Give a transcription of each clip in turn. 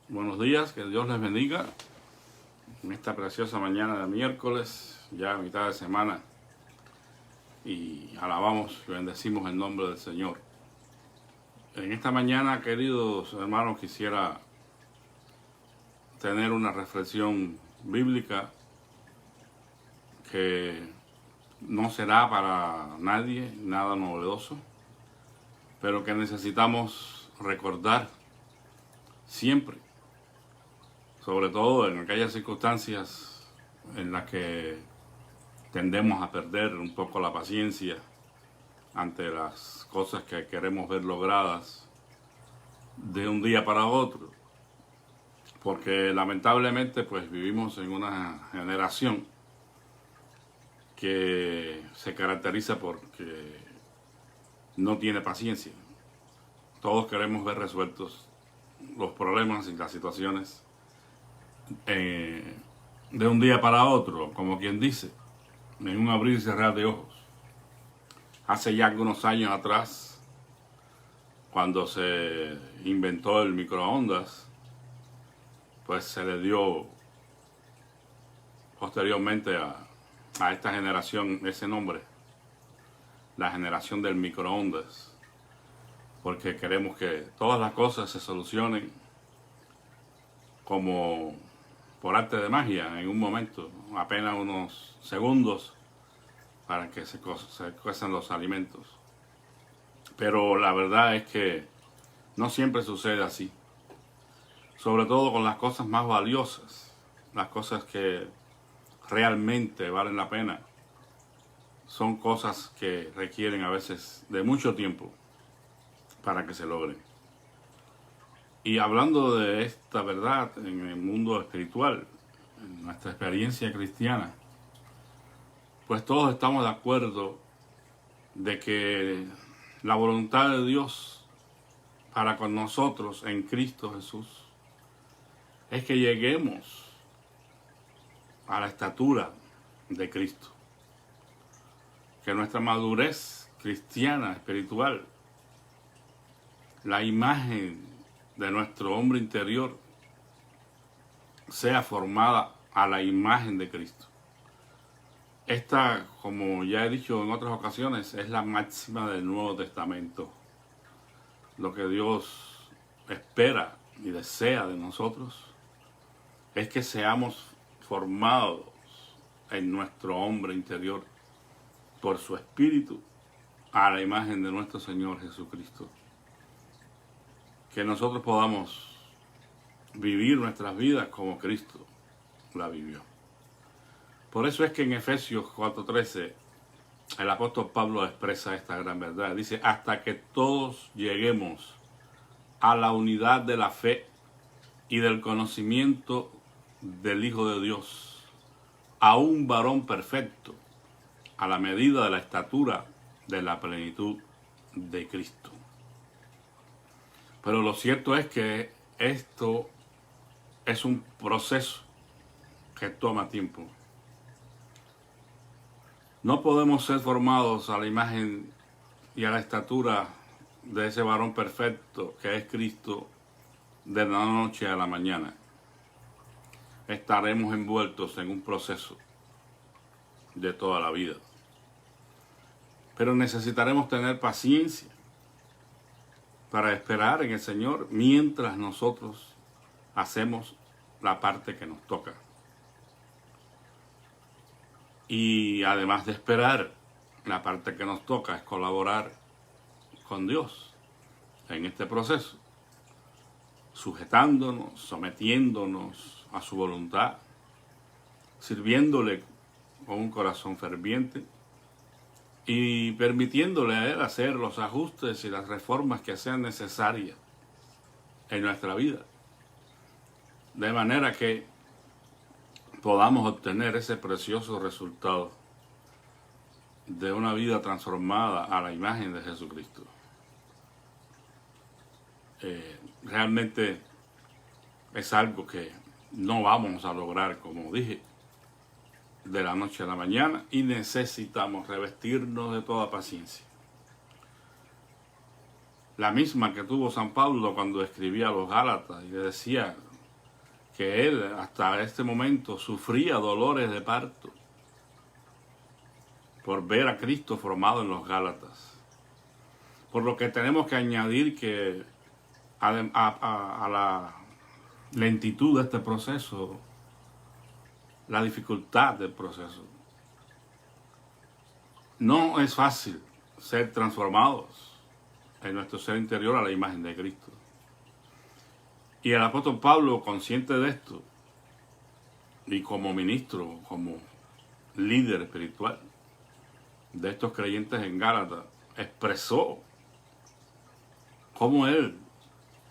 Buenos días, que Dios les bendiga en esta preciosa mañana de miércoles, ya a mitad de semana, y alabamos y bendecimos el nombre del Señor. En esta mañana, queridos hermanos, quisiera tener una reflexión bíblica que no será para nadie nada novedoso, pero que necesitamos recordar siempre, sobre todo en aquellas circunstancias en las que tendemos a perder un poco la paciencia ante las cosas que queremos ver logradas de un día para otro, porque lamentablemente pues vivimos en una generación que se caracteriza porque no tiene paciencia. Todos queremos ver resueltos los problemas y las situaciones de un día para otro, como quien dice, en un abrir y cerrar de ojos. Hace ya algunos años atrás, cuando se inventó el microondas, pues se le dio posteriormente a esta generación ese nombre, la generación del microondas, porque queremos que todas las cosas se solucionen como por arte de magia, en un momento, apenas unos segundos, para que se cuezan los alimentos. Pero la verdad es que no siempre sucede así. Sobre todo con las cosas más valiosas, las cosas que realmente valen la pena, son cosas que requieren a veces de mucho tiempo para que se logren. Y hablando de esta verdad en el mundo espiritual, en nuestra experiencia cristiana, pues todos estamos de acuerdo de que la voluntad de Dios para con nosotros en Cristo Jesús es que lleguemos a la estatura de Cristo, que nuestra madurez cristiana, espiritual, la imagen de nuestro hombre interior sea formada a la imagen de Cristo. Esta, como ya he dicho en otras ocasiones, es la máxima del Nuevo Testamento. Lo que Dios espera y desea de nosotros es que seamos formados en nuestro hombre interior por su Espíritu a la imagen de nuestro Señor Jesucristo. Que nosotros podamos vivir nuestras vidas como Cristo la vivió. Por eso es que en Efesios 4:13 el apóstol Pablo expresa esta gran verdad. Dice, hasta que todos lleguemos a la unidad de la fe y del conocimiento del Hijo de Dios, a un varón perfecto, a la medida de la estatura de la plenitud de Cristo. Pero lo cierto es que esto es un proceso que toma tiempo. No podemos ser formados a la imagen y a la estatura de ese varón perfecto que es Cristo de la noche a la mañana. Estaremos envueltos en un proceso de toda la vida. Pero necesitaremos tener paciencia para esperar en el Señor mientras nosotros hacemos la parte que nos toca. Y además de esperar, la parte que nos toca es colaborar con Dios en este proceso, sujetándonos, sometiéndonos a su voluntad, sirviéndole con un corazón ferviente y permitiéndole a Él hacer los ajustes y las reformas que sean necesarias en nuestra vida, de manera que podamos obtener ese precioso resultado de una vida transformada a la imagen de Jesucristo. Realmente es algo que no vamos a lograr, como dije, de la noche a la mañana, y necesitamos revestirnos de toda paciencia. La misma que tuvo San Pablo cuando escribía a los Gálatas y le decía que él hasta este momento sufría dolores de parto por ver a Cristo formado en los Gálatas. Por lo que tenemos que añadir que a la lentitud de este proceso, la dificultad del proceso. No es fácil ser transformados en nuestro ser interior a la imagen de Cristo. Y el apóstol Pablo, consciente de esto, y como ministro, como líder espiritual de estos creyentes en Gálatas, expresó cómo él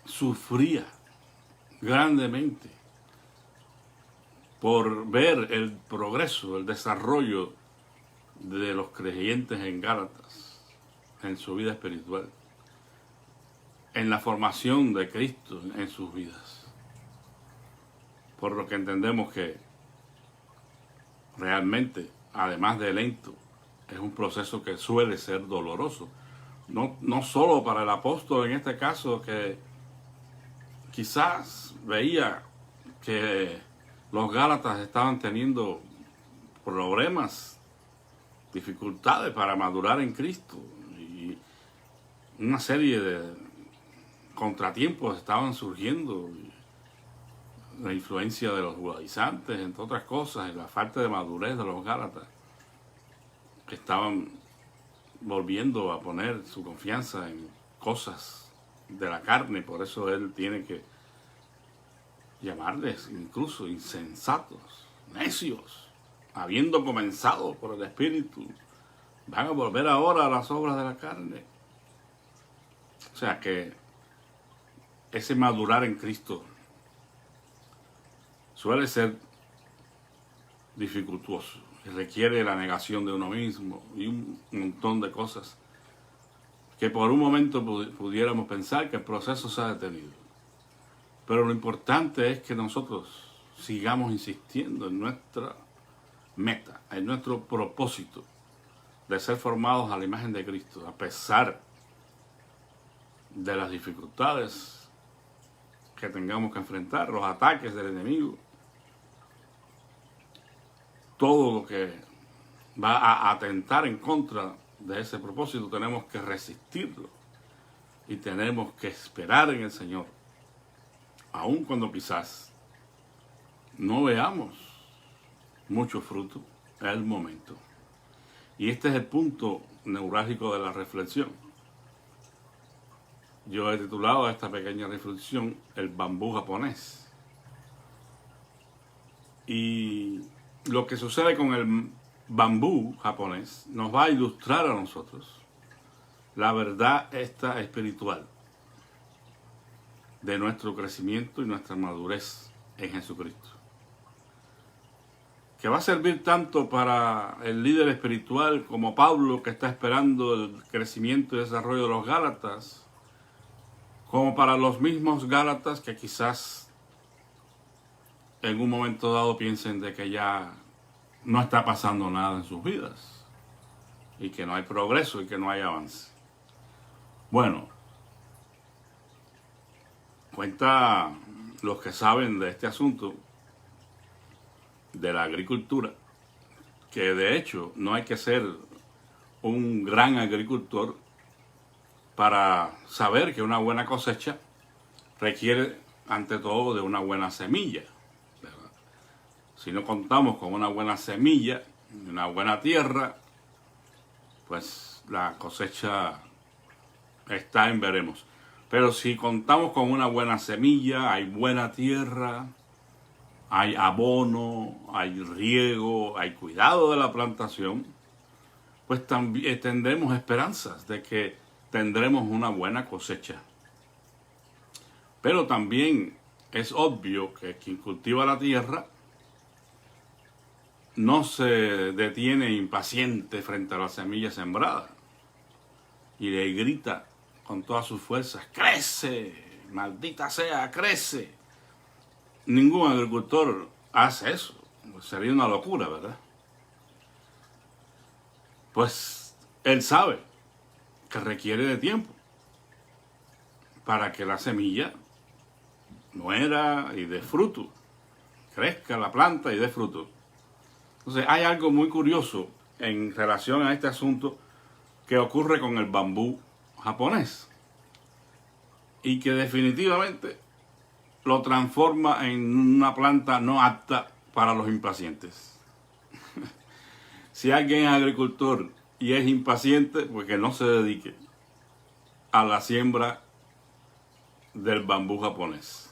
sufría grandemente por ver el progreso, el desarrollo de los creyentes en Gálatas en su vida espiritual, en la formación de Cristo en sus vidas. Por lo que entendemos que realmente, además de lento, es un proceso que suele ser doloroso. No solo para el apóstol en este caso, que quizás veía que los Gálatas estaban teniendo problemas, dificultades para madurar en Cristo, y una serie de contratiempos estaban surgiendo, la influencia de los judaizantes, entre otras cosas, y la falta de madurez de los Gálatas, que estaban volviendo a poner su confianza en cosas de la carne. Por eso él tiene que llamarles incluso insensatos, necios, habiendo comenzado por el Espíritu, van a volver ahora a las obras de la carne. O sea que ese madurar en Cristo suele ser dificultoso, requiere la negación de uno mismo y un montón de cosas que por un momento pudiéramos pensar que el proceso se ha detenido. Pero lo importante es que nosotros sigamos insistiendo en nuestra meta, en nuestro propósito de ser formados a la imagen de Cristo, a pesar de las dificultades que tengamos que enfrentar, los ataques del enemigo, todo lo que va a atentar en contra de ese propósito, tenemos que resistirlo y tenemos que esperar en el Señor, aun cuando quizás no veamos mucho fruto, es el momento. Y este es el punto neurálgico de la reflexión. Yo he titulado a esta pequeña reflexión El bambú japonés. Y lo que sucede con el bambú japonés nos va a ilustrar a nosotros la verdad esta espiritual de nuestro crecimiento y nuestra madurez en Jesucristo, que va a servir tanto para el líder espiritual como Pablo, que está esperando el crecimiento y desarrollo de los Gálatas, como para los mismos Gálatas que quizás en un momento dado piensen de que ya no está pasando nada en sus vidas y que no hay progreso y que no hay avance. Bueno, cuenta los que saben de este asunto de la agricultura, que de hecho no hay que ser un gran agricultor para saber que una buena cosecha requiere ante todo de una buena semilla, ¿verdad? Si no contamos con una buena semilla, una buena tierra, pues la cosecha está en veremos. Pero si contamos con una buena semilla, hay buena tierra, hay abono, hay riego, hay cuidado de la plantación, pues también tendremos esperanzas de que tendremos una buena cosecha. Pero también es obvio que quien cultiva la tierra no se detiene impaciente frente a la semilla sembrada y le grita con todas sus fuerzas: ¡crece! ¡Maldita sea, crece! Ningún agricultor hace eso. Sería una locura, ¿verdad? Pues él sabe que requiere de tiempo para que la semilla muera y dé fruto. crezca la planta y dé fruto. Entonces hay algo muy curioso en relación a este asunto que ocurre con el bambú japonés y que definitivamente lo transforma en una planta no apta para los impacientes. Si alguien es agricultor y es impaciente, pues que no se dedique a la siembra del bambú japonés.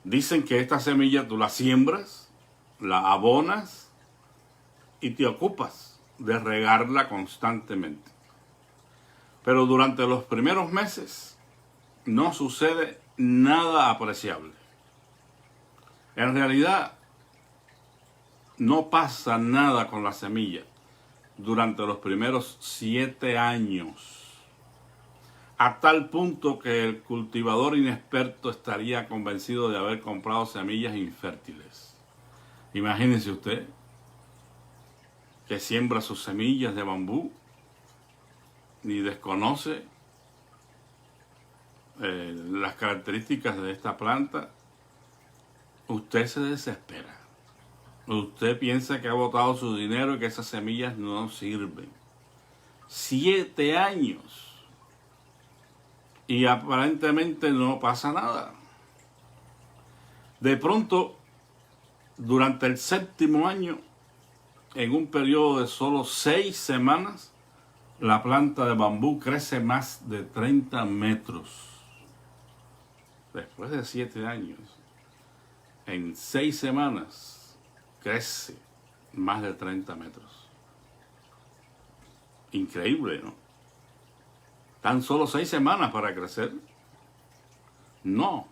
Dicen que esta semilla tú la siembras, la abonas y te ocupas de regarla constantemente. Pero durante los primeros meses no sucede nada apreciable. En realidad no pasa nada con la semilla durante los primeros 7 años. A tal punto que el cultivador inexperto estaría convencido de haber comprado semillas infértiles. Imagínense usted que siembra sus semillas de bambú y desconoce las características de esta planta. Usted se desespera. Usted piensa que ha botado su dinero y que esas semillas no sirven. 7 años. Y aparentemente no pasa nada. De pronto, durante el 7º año, en un periodo de solo 6 semanas, la planta de bambú crece más de 30 metros. Después de 7 años, en 6 semanas, crece más de 30 metros. Increíble, ¿no? ¿Tan solo 6 semanas para crecer? No.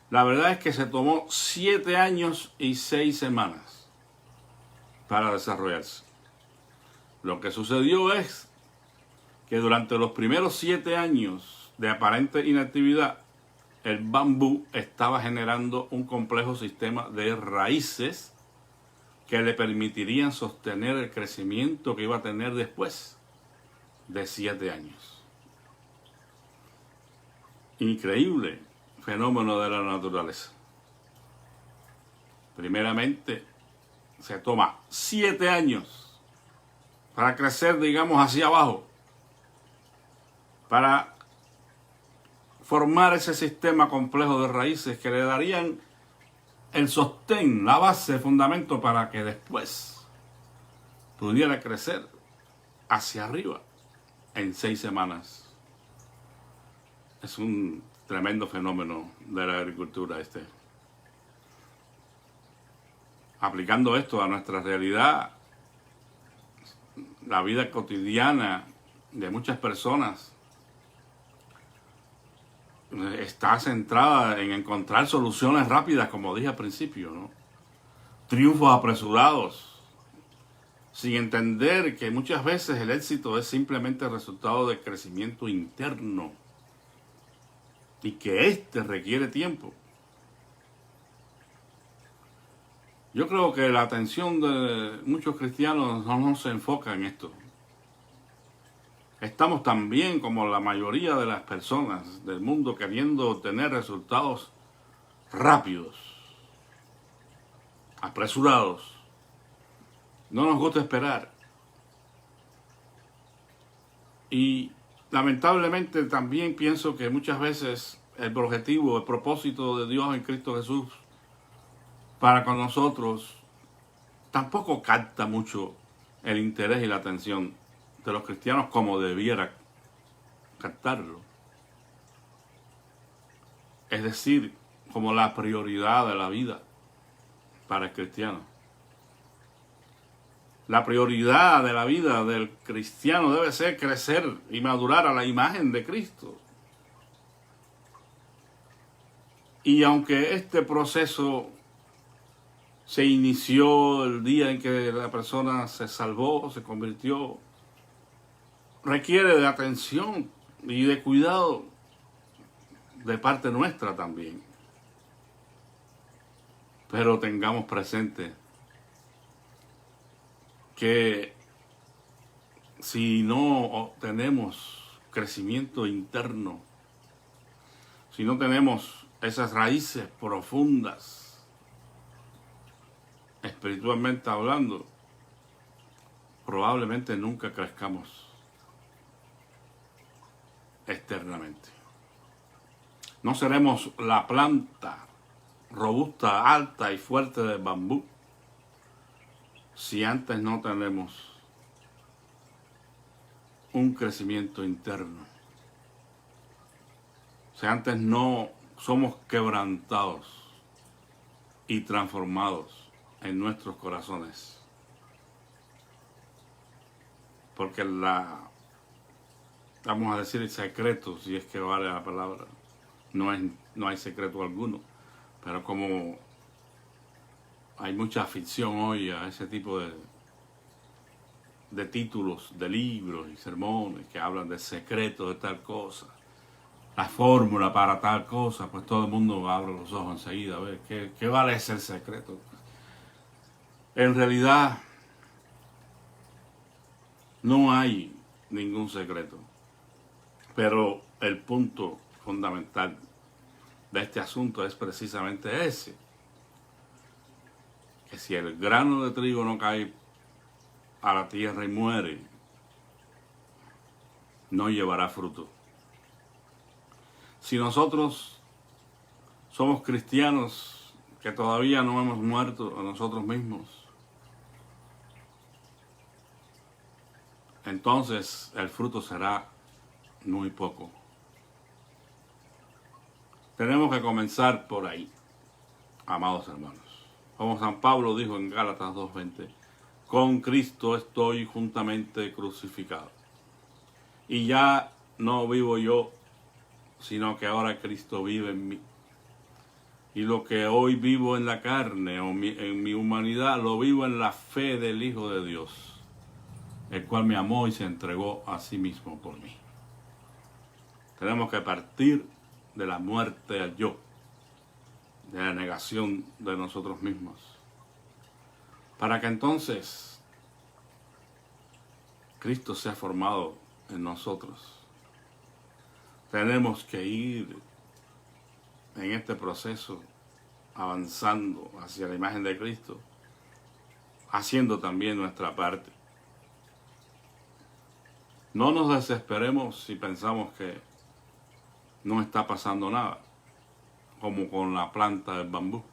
La verdad es que se tomó 7 años y 6 semanas para desarrollarse. Lo que sucedió es que durante los primeros 7 años de aparente inactividad, el bambú estaba generando un complejo sistema de raíces que le permitirían sostener el crecimiento que iba a tener después de 7 años. Increíble fenómeno de la naturaleza. Primeramente, se toma 7 años para crecer, digamos, hacia abajo, para formar ese sistema complejo de raíces que le darían el sostén, la base, el fundamento para que después pudiera crecer hacia arriba en 6 semanas. Es un tremendo fenómeno de la agricultura este. Aplicando esto a nuestra realidad, la vida cotidiana de muchas personas está centrada en encontrar soluciones rápidas, como dije al principio, ¿no? Triunfos apresurados, sin entender que muchas veces el éxito es simplemente el resultado del crecimiento interno y que éste requiere tiempo. Yo creo que la atención de muchos cristianos no se enfoca en esto. Estamos también, como la mayoría de las personas del mundo, queriendo obtener resultados rápidos, apresurados. No nos gusta esperar. Y lamentablemente también pienso que muchas veces el objetivo, el propósito de Dios en Cristo Jesús para con nosotros tampoco capta mucho el interés y la atención de los cristianos como debiera captarlo. Es decir, como la prioridad de la vida para el cristiano. La prioridad de la vida del cristiano debe ser crecer y madurar a la imagen de Cristo. Y aunque este proceso se inició el día en que la persona se salvó, se convirtió, requiere de atención y de cuidado de parte nuestra también. Pero tengamos presente que si no tenemos crecimiento interno, si no tenemos esas raíces profundas, espiritualmente hablando, probablemente nunca crezcamos externamente. No seremos la planta robusta, alta y fuerte del bambú si antes no tenemos un crecimiento interno. Si antes no somos quebrantados y transformados en nuestros corazones. Porque vamos a decir el secreto, si es que vale la palabra, no hay secreto alguno. Pero como hay mucha afición hoy a ese tipo de títulos, de libros y sermones que hablan del secreto de tal cosa, la fórmula para tal cosa, pues todo el mundo abre los ojos enseguida a ver qué vale ese secreto. En realidad no hay ningún secreto, pero el punto fundamental de este asunto es precisamente ese, que si el grano de trigo no cae a la tierra y muere, no llevará fruto. Si nosotros somos cristianos que todavía no hemos muerto a nosotros mismos, entonces el fruto será muy poco. Tenemos que comenzar por ahí, amados hermanos. Como San Pablo dijo en Gálatas 2:20, con Cristo estoy juntamente crucificado. Y ya no vivo yo, sino que ahora Cristo vive en mí. Y lo que hoy vivo en la carne o en mi humanidad, lo vivo en la fe del Hijo de Dios, el cual me amó y se entregó a sí mismo por mí. Tenemos que partir de la muerte al yo, de la negación de nosotros mismos, para que entonces Cristo sea formado en nosotros. Tenemos que ir en este proceso avanzando hacia la imagen de Cristo, haciendo también nuestra parte. No nos desesperemos si pensamos que no está pasando nada, como con la planta del bambú.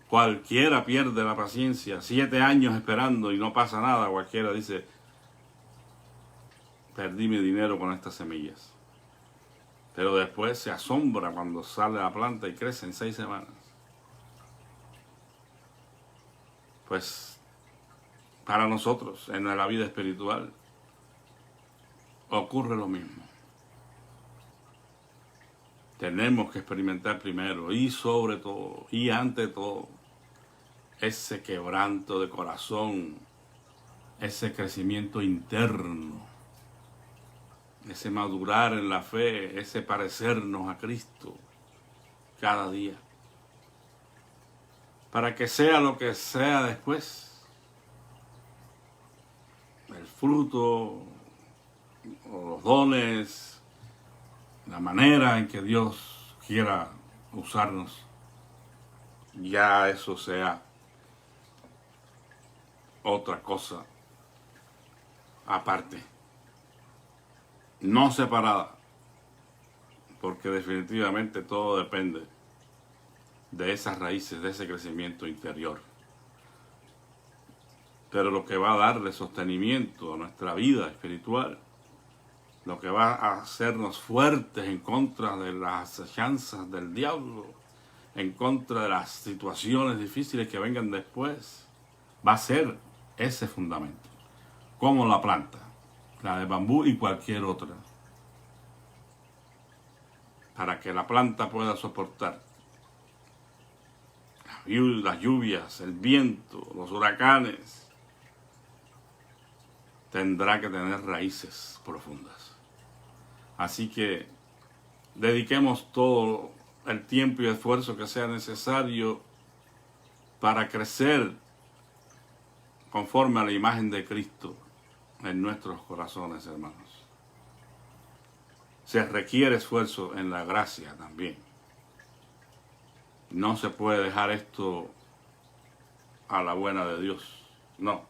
Cualquiera pierde la paciencia, 7 años esperando y no pasa nada. Cualquiera dice, perdí mi dinero con estas semillas. Pero después se asombra cuando sale la planta y crece en 6 semanas. Pues para nosotros en la vida espiritual ocurre lo mismo. Tenemos que experimentar primero y sobre todo y ante todo ese quebranto de corazón, ese crecimiento interno, ese madurar en la fe, ese parecernos a Cristo cada día. Para que sea lo que sea después, el fruto, o los dones, la manera en que Dios quiera usarnos, ya eso sea otra cosa aparte, no separada, porque definitivamente todo depende de esas raíces, de ese crecimiento interior. Pero lo que va a darle sostenimiento a nuestra vida espiritual, lo que va a hacernos fuertes en contra de las acechanzas del diablo, en contra de las situaciones difíciles que vengan después, va a ser ese fundamento, como la planta, la de bambú y cualquier otra, para que la planta pueda soportar las lluvias, el viento, los huracanes. Tendrá que tener raíces profundas. Así que dediquemos todo el tiempo y esfuerzo que sea necesario para crecer conforme a la imagen de Cristo en nuestros corazones, hermanos. Se requiere esfuerzo en la gracia también. No se puede dejar esto a la buena de Dios. No.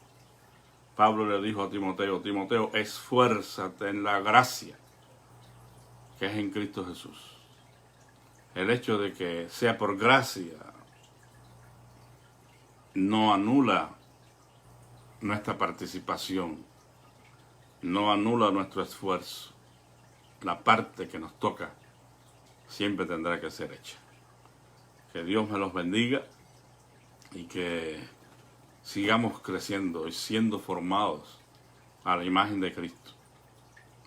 Pablo le dijo a Timoteo, Timoteo, esfuérzate en la gracia que es en Cristo Jesús. El hecho de que sea por gracia no anula nuestra participación, no anula nuestro esfuerzo. La parte que nos toca siempre tendrá que ser hecha. Que Dios me los bendiga y que sigamos creciendo y siendo formados a la imagen de Cristo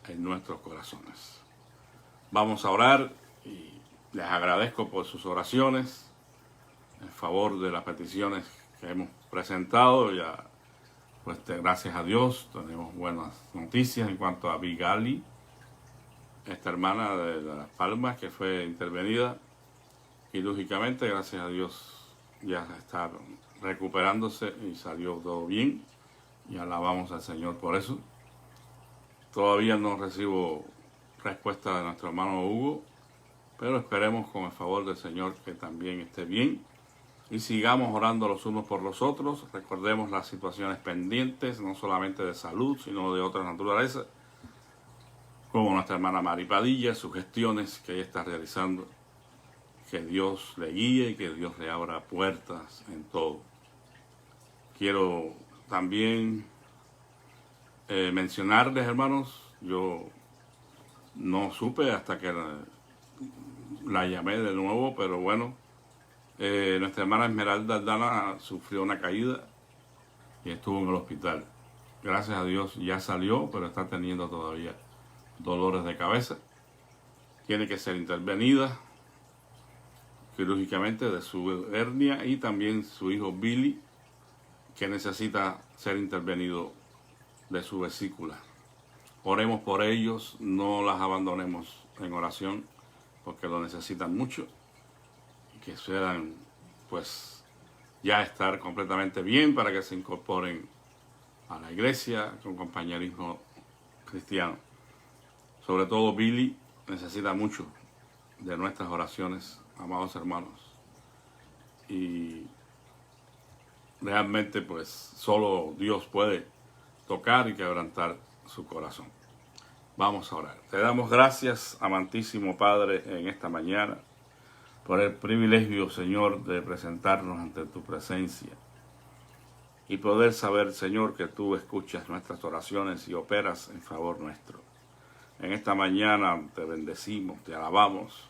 en nuestros corazones. Vamos a orar y les agradezco por sus oraciones en favor de las peticiones que hemos presentado. Ya, pues gracias a Dios tenemos buenas noticias en cuanto a Bigali, esta hermana de Las Palmas que fue intervenida quirúrgicamente. Gracias a Dios ya está recuperándose y salió todo bien y alabamos al Señor por eso. Todavía no recibo respuesta de nuestro hermano Hugo, pero esperemos con el favor del Señor que también esté bien y sigamos orando los unos por los otros. Recordemos las situaciones pendientes, no solamente de salud, sino de otras naturalezas, como nuestra hermana Mari Padilla, sus gestiones que ella está realizando. Que Dios le guíe y que Dios le abra puertas en todo. Quiero también mencionarles, hermanos, yo no supe hasta que la llamé de nuevo, pero bueno, nuestra hermana Esmeralda Aldana sufrió una caída y estuvo en el hospital. Gracias a Dios ya salió, pero está teniendo todavía dolores de cabeza. Tiene que ser intervenida quirúrgicamente de su hernia y también su hijo Billy, que necesita ser intervenido de su vesícula. Oremos por ellos, no las abandonemos en oración, porque lo necesitan mucho y que puedan pues ya estar completamente bien para que se incorporen a la iglesia con compañerismo cristiano. Sobre todo Billy necesita mucho de nuestras oraciones, amados hermanos, y realmente pues solo Dios puede tocar y quebrantar su corazón. Vamos a orar. Te damos gracias, amantísimo Padre, en esta mañana por el privilegio, Señor, de presentarnos ante tu presencia y poder saber, Señor, que tú escuchas nuestras oraciones y operas en favor nuestro. En esta mañana te bendecimos, te alabamos,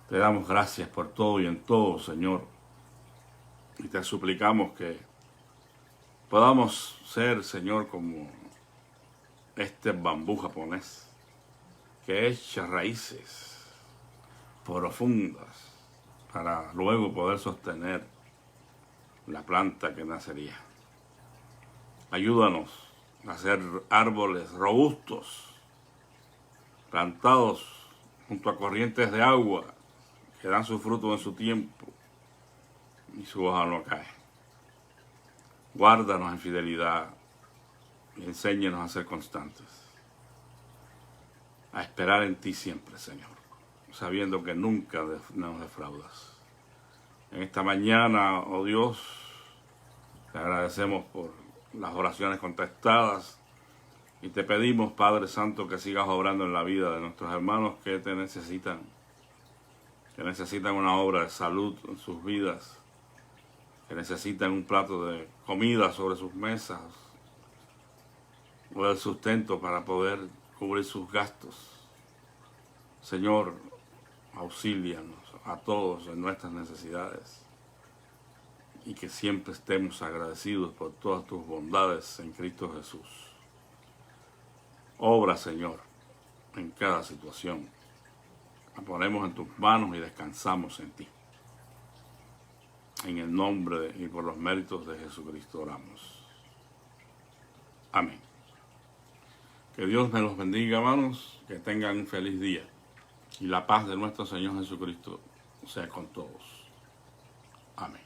te damos gracias por todo y en todo, Señor, y te suplicamos que podamos ser, Señor, como este bambú japonés que echa raíces profundas para luego poder sostener la planta que nacería. Ayúdanos a ser árboles robustos, plantados junto a corrientes de agua que dan su fruto en su tiempo y su hoja no cae. Guárdanos en fidelidad y enséñanos a ser constantes, a esperar en ti siempre, Señor, sabiendo que nunca nos defraudas. En esta mañana, oh Dios, te agradecemos por las oraciones contestadas y te pedimos, Padre Santo, que sigas obrando en la vida de nuestros hermanos que te necesitan, que necesitan una obra de salud en sus vidas, que necesitan un plato de comida sobre sus mesas, o el sustento para poder cubrir sus gastos. Señor, auxílianos a todos en nuestras necesidades y que siempre estemos agradecidos por todas tus bondades en Cristo Jesús. Obra, Señor, en cada situación. La ponemos en tus manos y descansamos en ti. En el nombre y por los méritos de Jesucristo oramos. Amén. Que Dios me los bendiga, hermanos, que tengan un feliz día y la paz de nuestro Señor Jesucristo sea con todos. Amén.